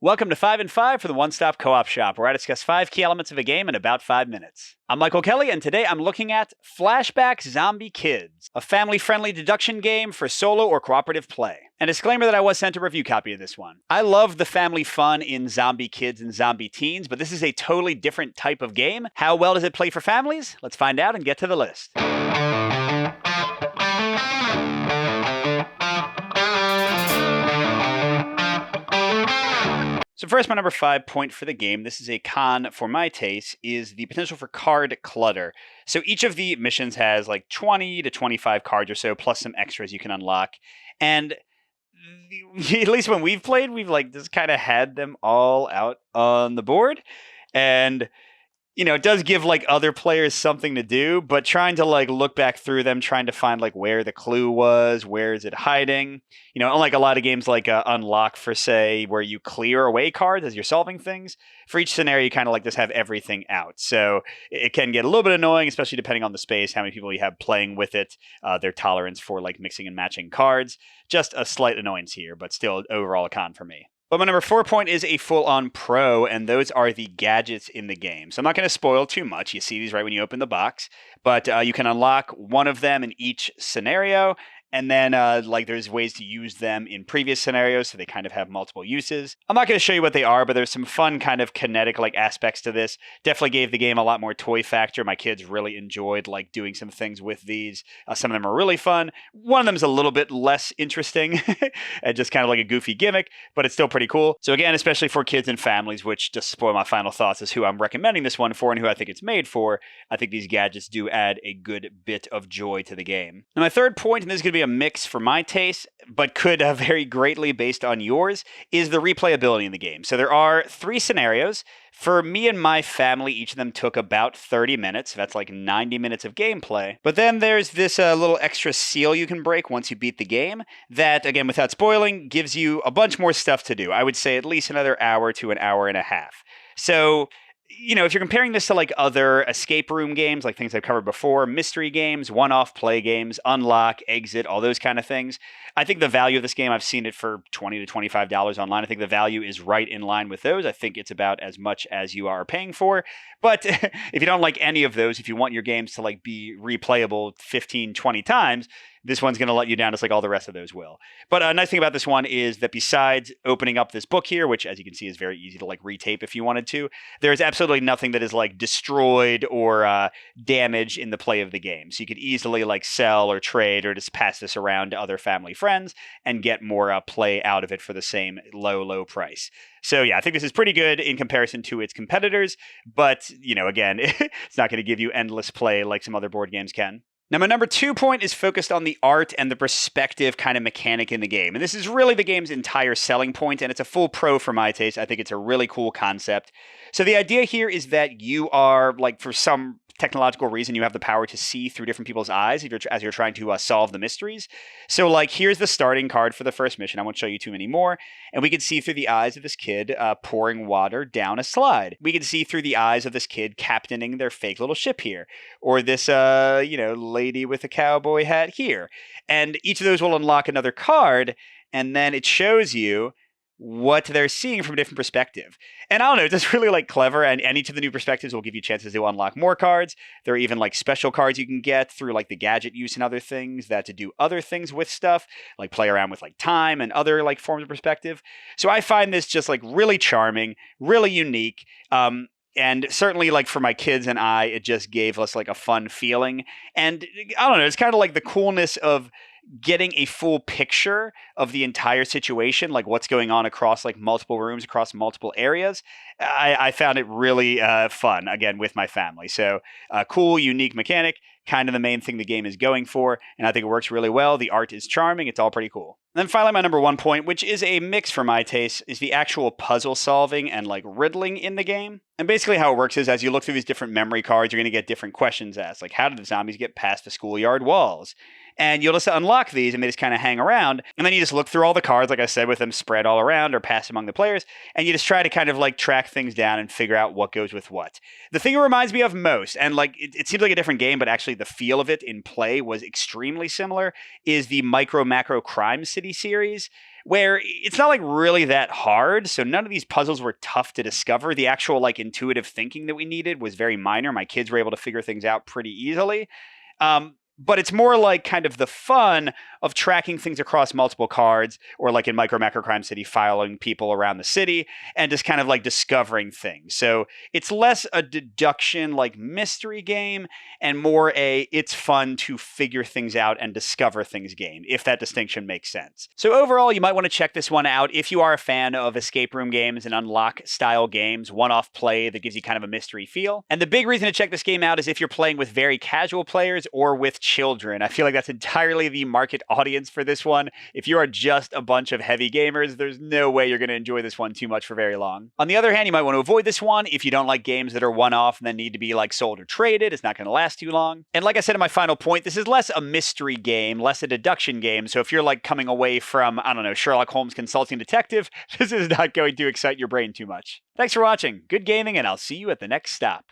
Welcome to 5 and 5 for the One Stop Co-op Shop, where I discuss 5 key elements of a game in about 5 minutes. I'm Michael Kelly, and today I'm looking at Flashback Zombie Kidz, a family-friendly deduction game for solo or cooperative play. And disclaimer that I was sent a review copy of this one. I love the family fun in Zombie Kidz and Zombie Teens, but this is a totally different type of game. How well does it play for families? Let's find out and get to the list. So first, my number 5 point for the game, this is a con for my taste, is the potential for card clutter. So each of the missions has like 20 to 25 cards or so, plus some extras you can unlock. And at least when we've played, we've like just kind of had them all out on the board. And you know, it does give like other players something to do, but trying to like look back through them, trying to find like where the clue was, where is it hiding? You know, unlike a lot of games like Unlock, for say, where you clear away cards as you're solving things, for each scenario, you kind of like just have everything out. So it can get a little bit annoying, especially depending on the space, how many people you have playing with it, their tolerance for like mixing and matching cards. Just a slight annoyance here, but still overall a con for me. But my number 4 point is a full-on pro, and those are the gadgets in the game. So I'm not going to spoil too much. You see these right when you open the box, but you can unlock one of them in each scenario. And then, like, there's ways to use them in previous scenarios, so they kind of have multiple uses. I'm not going to show you what they are, but there's some fun kind of kinetic, like, aspects to this. Definitely gave the game a lot more toy factor. My kids really enjoyed, like, doing some things with these. Some of them are really fun. One of them is a little bit less interesting, and just kind of like a goofy gimmick, but it's still pretty cool. So again, especially for kids and families, which, just to spoil my final thoughts, is who I'm recommending this one for and who I think it's made for. I think these gadgets do add a good bit of joy to the game. Now, my third point, and this is going to be a mix for my taste, but could vary greatly based on yours, is the replayability in the game. So there are 3 scenarios. For me and my family, each of them took about 30 minutes. That's like 90 minutes of gameplay. But then there's this little extra seal you can break once you beat the game that, again, without spoiling, gives you a bunch more stuff to do. I would say at least another hour to an hour and a half. So, you know, if you're comparing this to like other escape room games, like things I've covered before, mystery games, one-off play games, unlock, exit, all those kind of things, I think the value of this game, I've seen it for $20 to $25 online. I think the value is right in line with those. I think it's about as much as you are paying for. But if you don't like any of those, if you want your games to like be replayable 15, 20 times, this one's going to let you down just like all the rest of those will. But a nice thing about this one is that besides opening up this book here, which as you can see is very easy to like retape if you wanted to, there's absolutely nothing that is like destroyed or damaged in the play of the game. So you could easily like sell or trade or just pass this around to other family friends and get more play out of it for the same low price. So yeah, I think this is pretty good in comparison to its competitors, but you know, again, it's not going to give you endless play like some other board games can. Now, my number 2 point is focused on the art and the perspective kind of mechanic in the game. And this is really the game's entire selling point, and it's a full pro for my taste. I think it's a really cool concept. So the idea here is that you are, like, for some technological reason, you have the power to see through different people's eyes as you're trying to solve the mysteries. So, like, here's the starting card for the first mission. I won't show you too many more. And we can see through the eyes of this kid pouring water down a slide. We can see through the eyes of this kid captaining their fake little ship here. Or this, you know, lady with a cowboy hat here. And each of those will unlock another card, and then it shows you what they're seeing from a different perspective. And I don't know, it's just really like clever, and each of the new perspectives will give you chances to unlock more cards. There are even like special cards you can get through like the gadget use and other things that to do other things with stuff, like play around with like time and other like forms of perspective. So I find this just like really charming, really unique. And certainly, like, for my kids and I, it just gave us, like, a fun feeling. And, I don't know, it's kind of like the coolness of getting a full picture of the entire situation, like what's going on across, like, multiple rooms, across multiple areas. I found it really fun, again, with my family. So, cool, unique mechanic, kind of the main thing the game is going for. And I think it works really well. The art is charming. It's all pretty cool. And then finally, my number 1 point, which is a mix for my taste, is the actual puzzle solving and like riddling in the game. And basically how it works is as you look through these different memory cards, you're going to get different questions asked. Like, how did the zombies get past the schoolyard walls? And you'll just unlock these and they just kind of hang around. And then you just look through all the cards, like I said, with them spread all around or passed among the players. And you just try to kind of like track things down and figure out what goes with what. The thing it reminds me of most, and like it seems like a different game, but actually the feel of it in play was extremely similar, is the Micro Macro Crime City series, where it's not like really that hard. So none of these puzzles were tough to discover. The actual like intuitive thinking that we needed was very minor. My kids were able to figure things out pretty easily. But it's more like kind of the fun of tracking things across multiple cards, or like in Micro Macro Crime City, following people around the city and just kind of like discovering things. So it's less a deduction like mystery game and more a it's fun to figure things out and discover things game, if that distinction makes sense. So overall, you might want to check this one out if you are a fan of escape room games and unlock style games, one-off play that gives you kind of a mystery feel. And the big reason to check this game out is if you're playing with very casual players or with children. I feel like that's entirely the market audience for this one. If you are just a bunch of heavy gamers, there's no way you're going to enjoy this one too much for very long. On the other hand, you might want to avoid this one if you don't like games that are one-off and then need to be like sold or traded. It's not going to last too long. And like I said in my final point, this is less a mystery game, less a deduction game. So if you're like coming away from, I don't know, Sherlock Holmes Consulting Detective, this is not going to excite your brain too much. Thanks for watching. Good gaming, and I'll see you at the next stop.